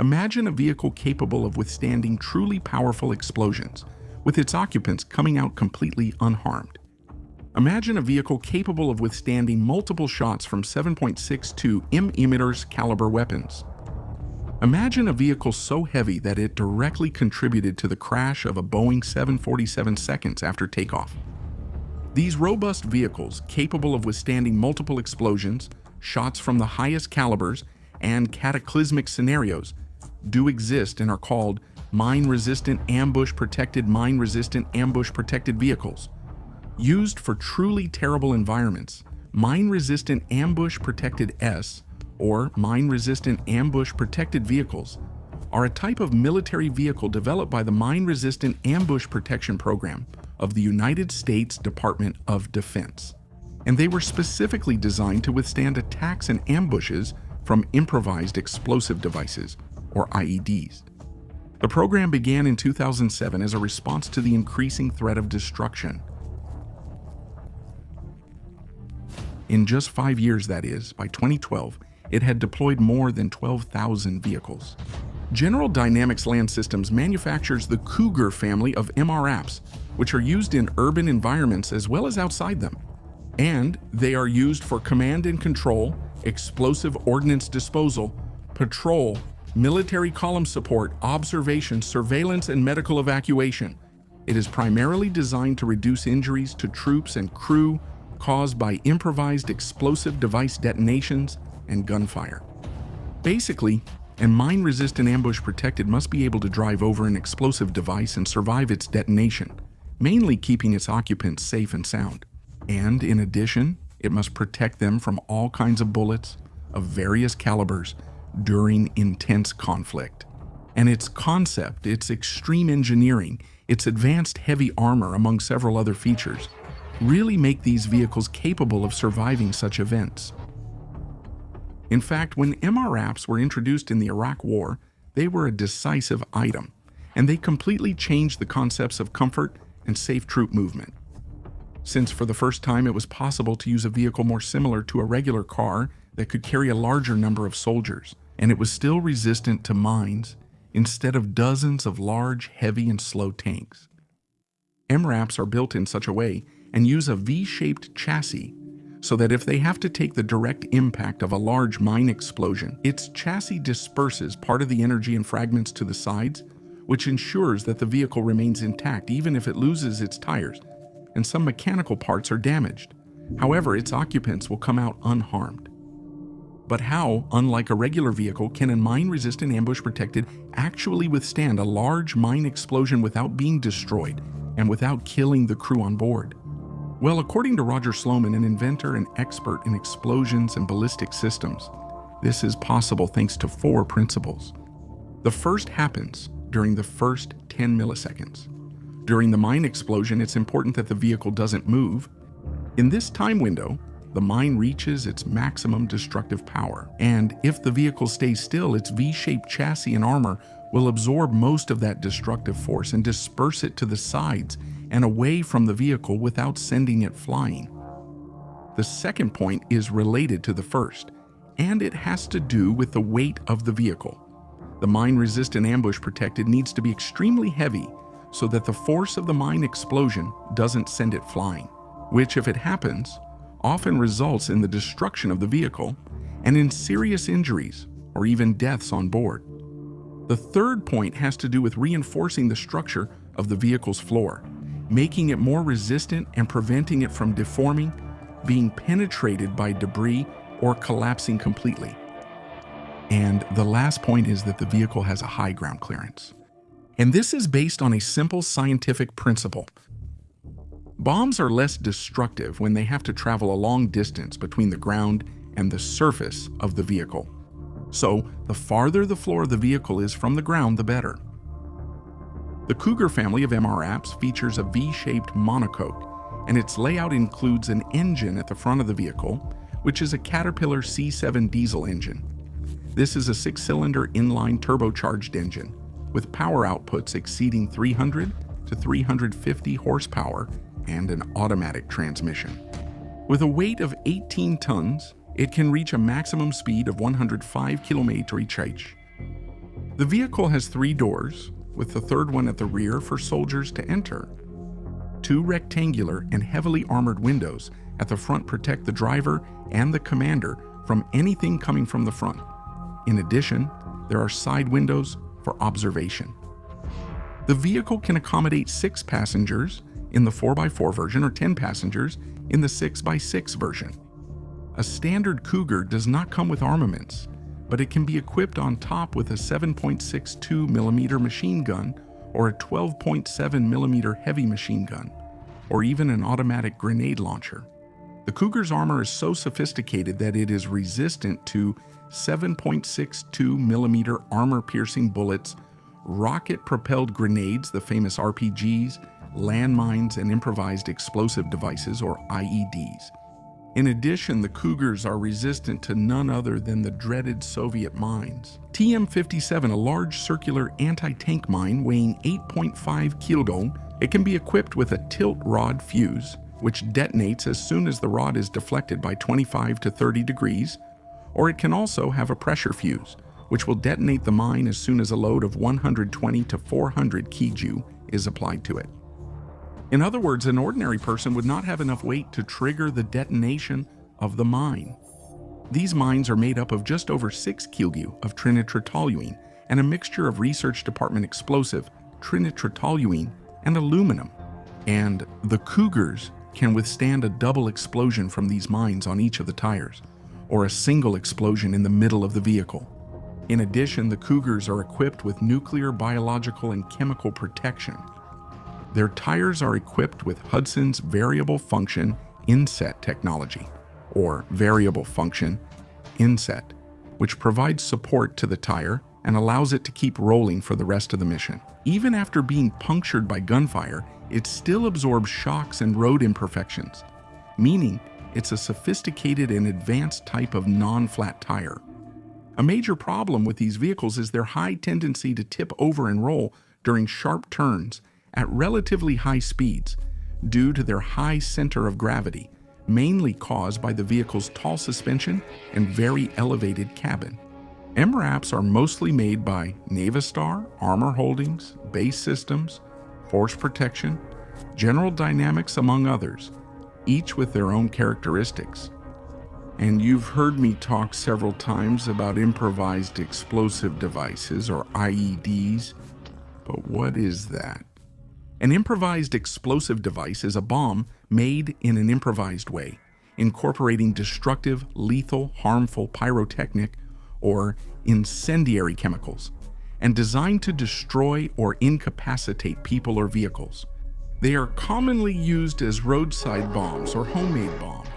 Imagine a vehicle capable of withstanding truly powerful explosions, with its occupants coming out completely unharmed. Imagine a vehicle capable of withstanding multiple shots from 7.62 mm caliber weapons. Imagine a vehicle so heavy that it directly contributed to the crash of a Boeing 747 seconds after takeoff. These robust vehicles, capable of withstanding multiple explosions, shots from the highest calibers, and cataclysmic scenarios, do exist and are called mine-resistant ambush-protected vehicles. Used for truly terrible environments, mine-resistant ambush-protected S, or mine-resistant ambush-protected vehicles, are a type of military vehicle developed by the Mine-Resistant Ambush Protection Program of the United States Department of Defense. And they were specifically designed to withstand attacks and ambushes from improvised explosive devices, or IEDs. The program began in 2007 as a response to the increasing threat of destruction. In just 5 years, that is, by 2012, it had deployed more than 12,000 vehicles. General Dynamics Land Systems manufactures the Cougar family of MRAPs, which are used in urban environments as well as outside them. And they are used for command and control, explosive ordnance disposal, patrol, military column support, observation, surveillance, and medical evacuation. It is primarily designed to reduce injuries to troops and crew caused by improvised explosive device detonations and gunfire. Basically, a mine-resistant ambush protected must be able to drive over an explosive device and survive its detonation, mainly keeping its occupants safe and sound. And in addition, it must protect them from all kinds of bullets of various calibers during intense conflict. And its concept, its extreme engineering, its advanced heavy armor, among several other features, really make these vehicles capable of surviving such events. In fact, when MRAPs were introduced in the Iraq War, they were a decisive item, and they completely changed the concepts of comfort and safe troop movement. Since for the first time it was possible to use a vehicle more similar to a regular car that could carry a larger number of soldiers, and it was still resistant to mines instead of dozens of large, heavy, and slow tanks. MRAPs are built in such a way and use a V-shaped chassis so that if they have to take the direct impact of a large mine explosion, its chassis disperses part of the energy and fragments to the sides, which ensures that the vehicle remains intact even if it loses its tires and some mechanical parts are damaged. However, its occupants will come out unharmed. But how, unlike a regular vehicle, can a mine-resistant ambush-protected actually withstand a large mine explosion without being destroyed and without killing the crew on board? Well, according to Roger Sloman, an inventor and expert in explosions and ballistic systems, this is possible thanks to 4 principles. The first happens during the first 10 milliseconds. During the mine explosion, it's important that the vehicle doesn't move. In this time window, the mine reaches its maximum destructive power, and if the vehicle stays still, its V-shaped chassis and armor will absorb most of that destructive force and disperse it to the sides and away from the vehicle without sending it flying. The second point is related to the first, and it has to do with the weight of the vehicle. The mine-resistant ambush protected needs to be extremely heavy so that the force of the mine explosion doesn't send it flying, which, if it happens, often results in the destruction of the vehicle and in serious injuries or even deaths on board. The third point has to do with reinforcing the structure of the vehicle's floor, making it more resistant and preventing it from deforming, being penetrated by debris, or collapsing completely. And the last point is that the vehicle has a high ground clearance. And this is based on a simple scientific principle. Bombs are less destructive when they have to travel a long distance between the ground and the surface of the vehicle. So, the farther the floor of the vehicle is from the ground, the better. The Cougar family of MRAPs features a V-shaped monocoque, and its layout includes an engine at the front of the vehicle, which is a Caterpillar C7 diesel engine. This is a 6-cylinder inline turbocharged engine, with power outputs exceeding 300 to 350 horsepower and an automatic transmission. With a weight of 18 tons, it can reach a maximum speed of 105 km/h. The vehicle has 3 doors, with the third one at the rear for soldiers to enter. 2 rectangular and heavily armored windows at the front protect the driver and the commander from anything coming from the front. In addition, there are side windows for observation. The vehicle can accommodate 6 passengers in the 4x4 version or 10 passengers in the 6x6 version. A standard Cougar does not come with armaments, but it can be equipped on top with a 7.62mm machine gun or a 12.7mm heavy machine gun, or even an automatic grenade launcher. The Cougar's armor is so sophisticated that it is resistant to 7.62mm armor-piercing bullets, rocket-propelled grenades, the famous RPGs, landmines, and improvised explosive devices, or IEDs. In addition, the Cougars are resistant to none other than the dreaded Soviet mines. TM-57, a large circular anti-tank mine weighing 8.5 kg, it can be equipped with a tilt rod fuse, which detonates as soon as the rod is deflected by 25 to 30 degrees, or it can also have a pressure fuse, which will detonate the mine as soon as a load of 120 to 400 kg is applied to it. In other words, an ordinary person would not have enough weight to trigger the detonation of the mine. These mines are made up of just over 6 kg of trinitrotoluene and a mixture of research department explosive, trinitrotoluene, and aluminum. And the Cougars can withstand a double explosion from these mines on each of the tires, or a single explosion in the middle of the vehicle. In addition, the Cougars are equipped with nuclear, biological, and chemical protection. Their tires are equipped with Hudson's variable function inset technology, or variable function inset, which provides support to the tire and allows it to keep rolling for the rest of the mission. Even after being punctured by gunfire, it still absorbs shocks and road imperfections, meaning it's a sophisticated and advanced type of non-flat tire. A major problem with these vehicles is their high tendency to tip over and roll during sharp turns at relatively high speeds due to their high center of gravity, mainly caused by the vehicle's tall suspension and very elevated cabin. MRAPs are mostly made by Navistar, Armor Holdings, Base Systems, Force Protection, General Dynamics, among others, each with their own characteristics. And you've heard me talk several times about improvised explosive devices, or IEDs, but what is that? An improvised explosive device is a bomb made in an improvised way, incorporating destructive, lethal, harmful pyrotechnic or incendiary chemicals, and designed to destroy or incapacitate people or vehicles. They are commonly used as roadside bombs or homemade bombs.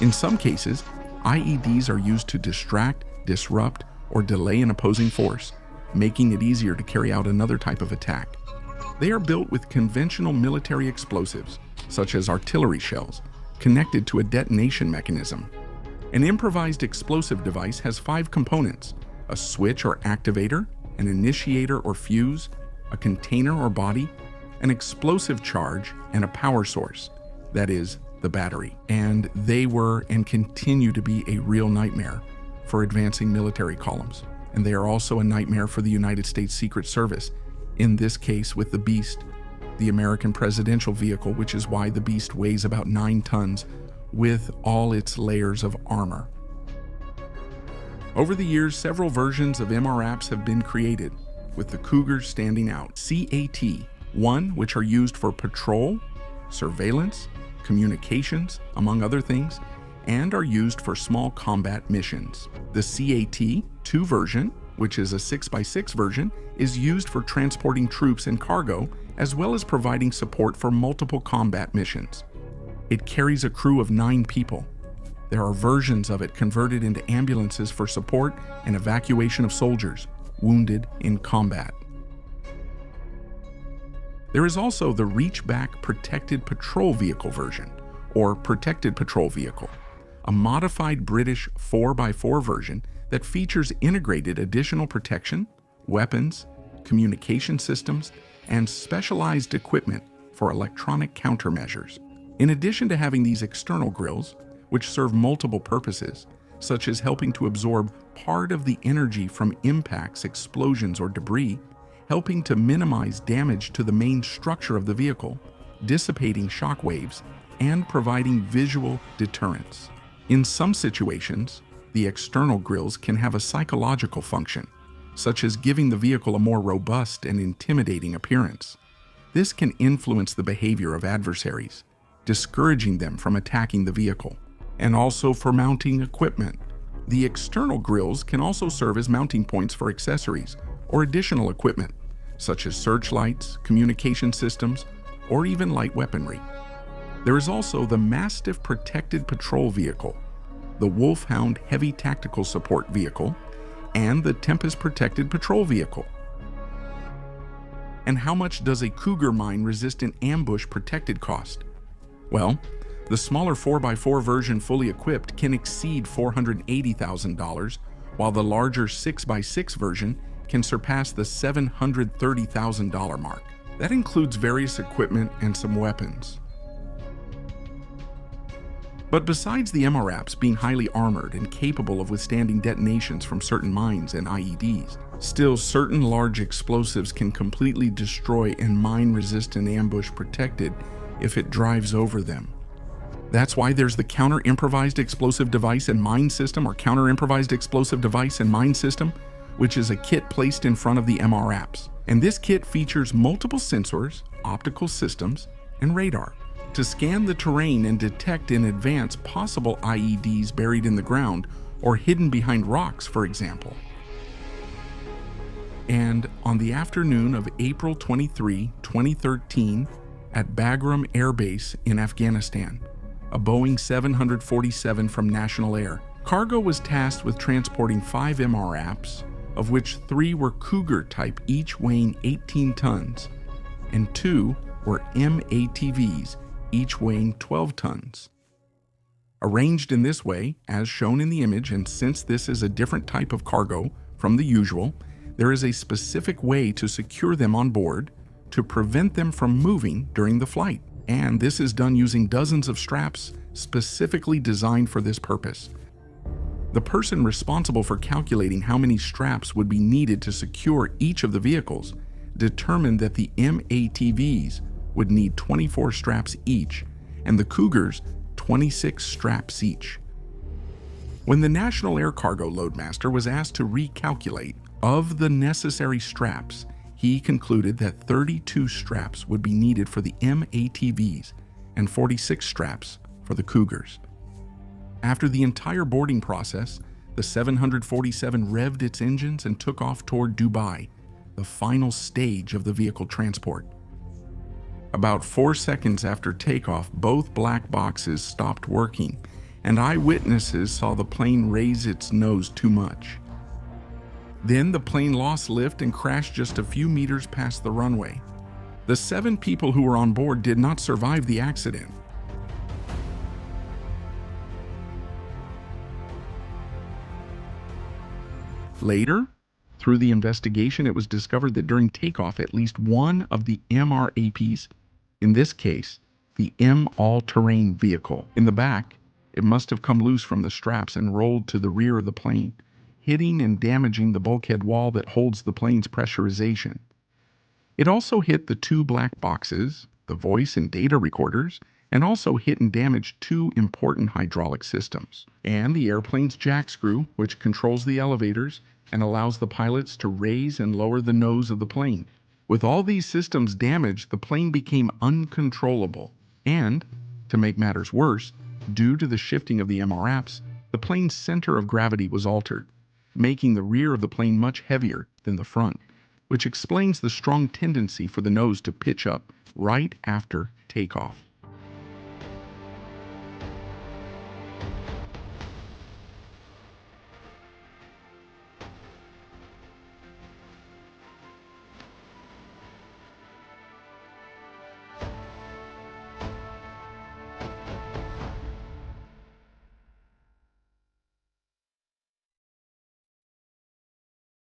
In some cases, IEDs are used to distract, disrupt, or delay an opposing force, making it easier to carry out another type of attack. They are built with conventional military explosives, such as artillery shells, connected to a detonation mechanism. An improvised explosive device has 5 components: a switch or activator, an initiator or fuse, a container or body, an explosive charge, and a power source, that is, the battery. And they were and continue to be a real nightmare for advancing military columns. And they are also a nightmare for the United States Secret Service, in this case with the Beast, the American presidential vehicle, which is why the Beast weighs about 9 tons with all its layers of armor. Over the years, several versions of MRAPs have been created, with the Cougar standing out. CAT-1, which are used for patrol, surveillance, communications, among other things, and are used for small combat missions. The CAT-2 version, which is a 6x6 version, is used for transporting troops and cargo, as well as providing support for multiple combat missions. It carries a crew of 9 people. There are versions of it converted into ambulances for support and evacuation of soldiers wounded in combat. There is also the Reachback Protected Patrol Vehicle version, or Protected Patrol Vehicle, a modified British 4x4 version that features integrated additional protection, weapons, communication systems, and specialized equipment for electronic countermeasures. In addition to having these external grills, which serve multiple purposes, such as helping to absorb part of the energy from impacts, explosions, or debris, helping to minimize damage to the main structure of the vehicle, dissipating shock waves, and providing visual deterrence. In some situations, the external grills can have a psychological function, such as giving the vehicle a more robust and intimidating appearance. This can influence the behavior of adversaries, discouraging them from attacking the vehicle. And also for mounting equipment. The external grills can also serve as mounting points for accessories or additional equipment, such as searchlights, communication systems, or even light weaponry. There is also the Mastiff Protected Patrol Vehicle, the Wolfhound Heavy Tactical Support Vehicle, and the Tempest Protected Patrol Vehicle. And how much does a Cougar mine-resistant ambush protected cost? Well, the smaller 4x4 version fully equipped can exceed $480,000, while the larger 6x6 version can surpass the $730,000 mark. That includes various equipment and some weapons. But besides the MRAPs being highly armored and capable of withstanding detonations from certain mines and IEDs, still certain large explosives can completely destroy a mine-resistant ambush protected if it drives over them. That's why there's the Counter-Improvised Explosive Device and Mine System, or Counter-Improvised Explosive Device and Mine System, which is a kit placed in front of the MRAPs. And this kit features multiple sensors, optical systems, and radar to scan the terrain and detect in advance possible IEDs buried in the ground or hidden behind rocks, for example. And on the afternoon of April 23, 2013, at Bagram Air Base in Afghanistan, a Boeing 747 from National Air, cargo was tasked with transporting 5 MRAPs, of which 3 were Cougar type, each weighing 18 tons, and 2 were MATVs, each weighing 12 tons. Arranged in this way, as shown in the image, and since this is a different type of cargo from the usual, there is a specific way to secure them on board to prevent them from moving during the flight. And this is done using dozens of straps specifically designed for this purpose. The person responsible for calculating how many straps would be needed to secure each of the vehicles determined that the MATVs would need 24 straps each, and the Cougars 26 straps each. When the National Air Cargo Loadmaster was asked to recalculate of the necessary straps, he concluded that 32 straps would be needed for the MATVs and 46 straps for the Cougars. After the entire boarding process, the 747 revved its engines and took off toward Dubai, the final stage of the vehicle transport. About 4 seconds after takeoff, both black boxes stopped working, and eyewitnesses saw the plane raise its nose too much. Then the plane lost lift and crashed just a few meters past the runway. The 7 people who were on board did not survive the accident. Later, through the investigation, it was discovered that during takeoff, at least one of the MRAPs, in this case, the M all-terrain vehicle, in the back, it must have come loose from the straps and rolled to the rear of the plane, hitting and damaging the bulkhead wall that holds the plane's pressurization. It also hit the 2 black boxes, the voice and data recorders, and also hit and damaged 2 important hydraulic systems, and the airplane's jack screw, which controls the elevators and allows the pilots to raise and lower the nose of the plane. With all these systems damaged, the plane became uncontrollable, and, to make matters worse, due to the shifting of the MRAPs, the plane's center of gravity was altered, making the rear of the plane much heavier than the front, which explains the strong tendency for the nose to pitch up right after takeoff.